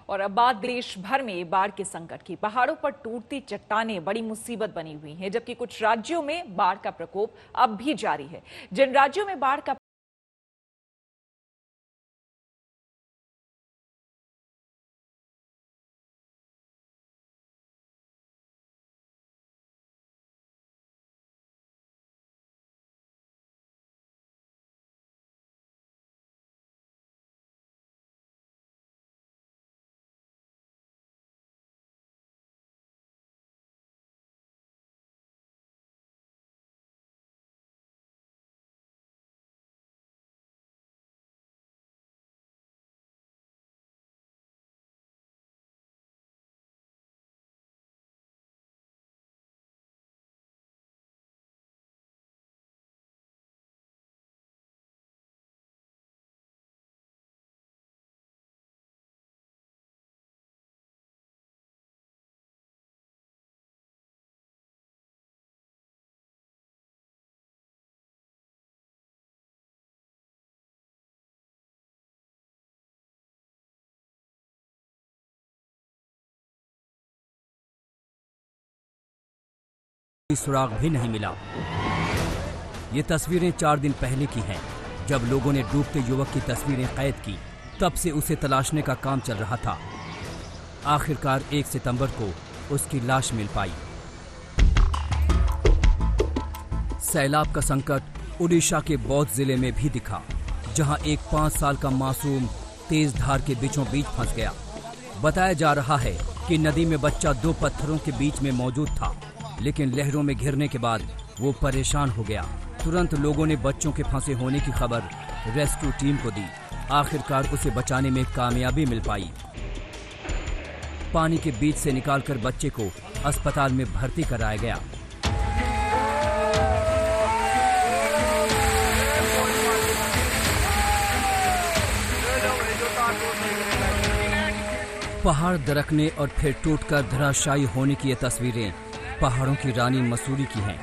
और अब बात देश भर में बाढ़ के संकट की। पहाड़ों पर टूटती चट्टानें बड़ी मुसीबत बनी हुई हैं, जबकि कुछ राज्यों में बाढ़ का प्रकोप अब भी जारी है। जिन राज्यों में बाढ़ का सुराग भी नहीं मिला। ये तस्वीरें 4 दिन पहले की हैं, जब लोगों ने डूबते युवक की तस्वीरें कैद की। तब से उसे तलाशने का काम चल रहा था। आखिरकार 1 सितंबर को उसकी लाश मिल पाई। सैलाब का संकट उड़ीसा के बौद्ध जिले में भी दिखा, जहां एक 5 साल का मासूम तेज धार के बीचों बीच फंस गया। बताया जा रहा है कि नदी में बच्चा 2 पत्थरों के बीच में मौजूद था, लेकिन लहरों में घिरने के बाद वो परेशान हो गया। तुरंत लोगों ने बच्चों के फंसे होने की खबर रेस्क्यू टीम को दी। आखिरकार उसे बचाने में कामयाबी मिल पाई। पानी के बीच से निकालकर बच्चे को अस्पताल में भर्ती कराया गया। पहाड़ दरकने और फिर टूटकर धराशायी होने की ये तस्वीरें पहाड़ों की रानी मसूरी की हैं,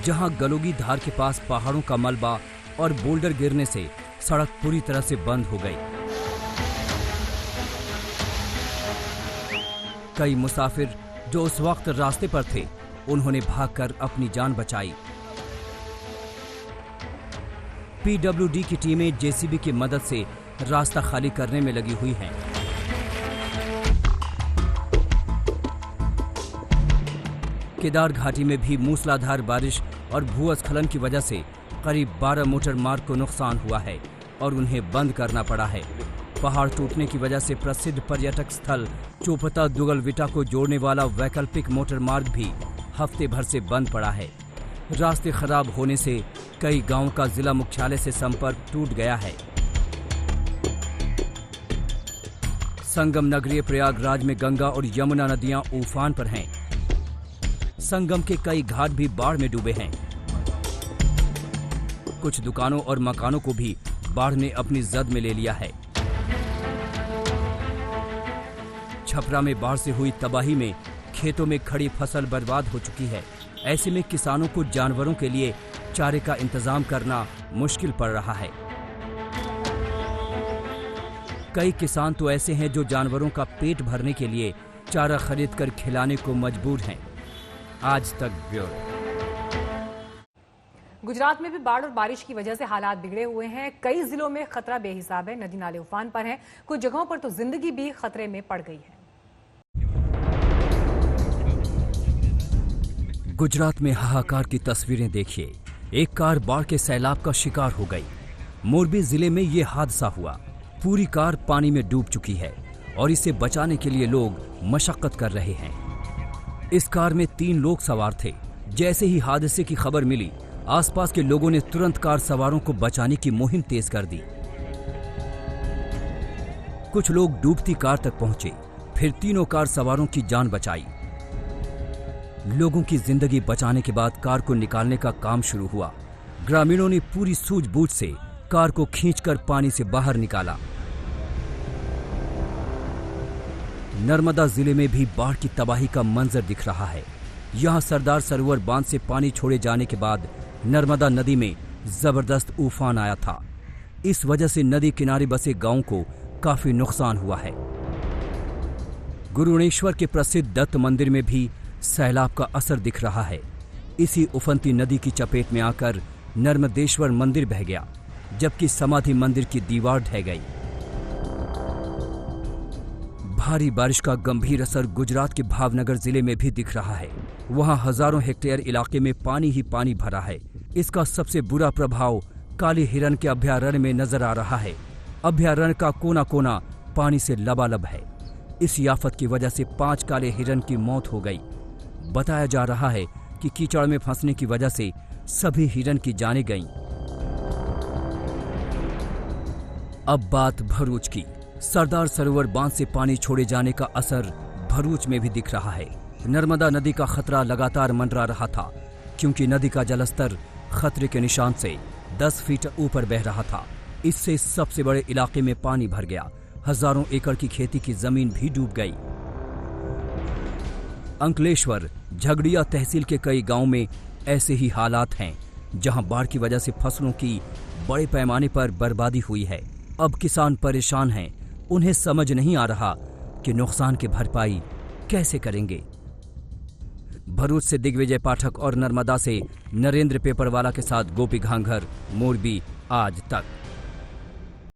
जहां गलोगी धार के पास पहाड़ों का मलबा और बोल्डर गिरने से सड़क पूरी तरह से बंद हो गई। कई मुसाफिर जो उस वक्त रास्ते पर थे, उन्होंने भागकर अपनी जान बचाई। पीडब्ल्यूडी की टीमें जेसीबी की मदद से रास्ता खाली करने में लगी हुई हैं। केदार घाटी में भी मूसलाधार बारिश और भूस्खलन की वजह से करीब 12 मोटर मार्ग को नुकसान हुआ है और उन्हें बंद करना पड़ा है। पहाड़ टूटने की वजह से प्रसिद्ध पर्यटक स्थल चोपता दुगलविटा को जोड़ने वाला वैकल्पिक मोटर मार्ग भी हफ्ते भर से बंद पड़ा है। रास्ते खराब होने से कई गांवों का जिला मुख्यालय से संपर्क टूट गया है। संगम नगरीय प्रयागराज में गंगा और यमुना नदियां उफान पर हैं। संगम के कई घाट भी बाढ़ में डूबे हैं। कुछ दुकानों और मकानों को भी बाढ़ ने अपनी जद में ले लिया है। छपरा में बाढ़ से हुई तबाही में खेतों में खड़ी फसल बर्बाद हो चुकी है। ऐसे में किसानों को जानवरों के लिए चारे का इंतजाम करना मुश्किल पड़ रहा है। कई किसान तो ऐसे हैं जो जानवरों का पेट भरने के लिए चारा खरीदकर खिलाने को मजबूर हैं। आज तक ब्यूरो। गुजरात में भी बाढ़ और बारिश की वजह से हालात बिगड़े हुए हैं। कई जिलों में खतरा बेहिसाब है। नदी नाले उफान पर हैं। कुछ जगहों पर तो जिंदगी भी खतरे में पड़ गई है। गुजरात में हाहाकार की तस्वीरें देखिए। एक कार बाढ़ के सैलाब का शिकार हो गई। मोरबी जिले में ये हादसा हुआ। पूरी कार पानी में डूब चुकी है और इसे बचाने के लिए लोग मशक्कत कर रहे हैं। इस कार में 3 लोग सवार थे। जैसे ही हादसे की खबर मिली, आसपास के लोगों ने तुरंत कार सवारों को बचाने की मुहिम तेज कर दी। कुछ लोग डूबती कार तक पहुंचे, फिर तीनों कार सवारों की जान बचाई। लोगों की जिंदगी बचाने के बाद कार को निकालने का काम शुरू हुआ। ग्रामीणों ने पूरी सूझबूझ से कार को खींचकर पानी से बाहर निकाला। नर्मदा जिले में भी बाढ़ की तबाही का मंजर दिख रहा है। यहां सरदार सरोवर बांध से पानी छोड़े जाने के बाद नर्मदा नदी में जबरदस्त उफान आया था। इस वजह से नदी किनारे बसे गांवों को काफी नुकसान हुआ है। गुरुणेश्वर के प्रसिद्ध दत्त मंदिर में भी सैलाब का असर दिख रहा है। इसी उफनती नदी की चपेट में आकर नर्मदेश्वर मंदिर बह गया, जबकि समाधि मंदिर की दीवार ढह गई। भारी बारिश का गंभीर असर गुजरात के भावनगर जिले में भी दिख रहा है। वहां हजारों हेक्टेयर इलाके में पानी ही पानी भरा है। इसका सबसे बुरा प्रभाव काले हिरन के अभयारण्य में नजर आ रहा है। अभयारण्य का कोना कोना पानी से लबालब है। इस आफत की वजह से 5 काले हिरन की मौत हो गई। बताया जा रहा है कि कीचड़ में फंसने की वजह से सभी हिरन की जानें गईं। अब बात भरूच की। सरदार सरोवर बांध से पानी छोड़े जाने का असर भरूच में भी दिख रहा है। नर्मदा नदी का खतरा लगातार मंडरा रहा था, क्योंकि नदी का जलस्तर खतरे के निशान से 10 फीट ऊपर बह रहा था। इससे सबसे बड़े इलाके में पानी भर गया। हजारों एकड़ की खेती की जमीन भी डूब गई। अंकलेश्वर, झगड़िया तहसील के कई गांवों में ऐसे ही हालात हैं, जहां बाढ़ की वजह से फसलों की बड़े पैमाने पर बर्बादी हुई है। अब किसान परेशान हैं। उन्हें समझ नहीं आ रहा कि नुकसान की भरपाई कैसे करेंगे। भरूच से दिग्विजय पाठक और नर्मदा से नरेंद्र पेपरवाला के साथ गोपी घांघर, मोरबी आज तक।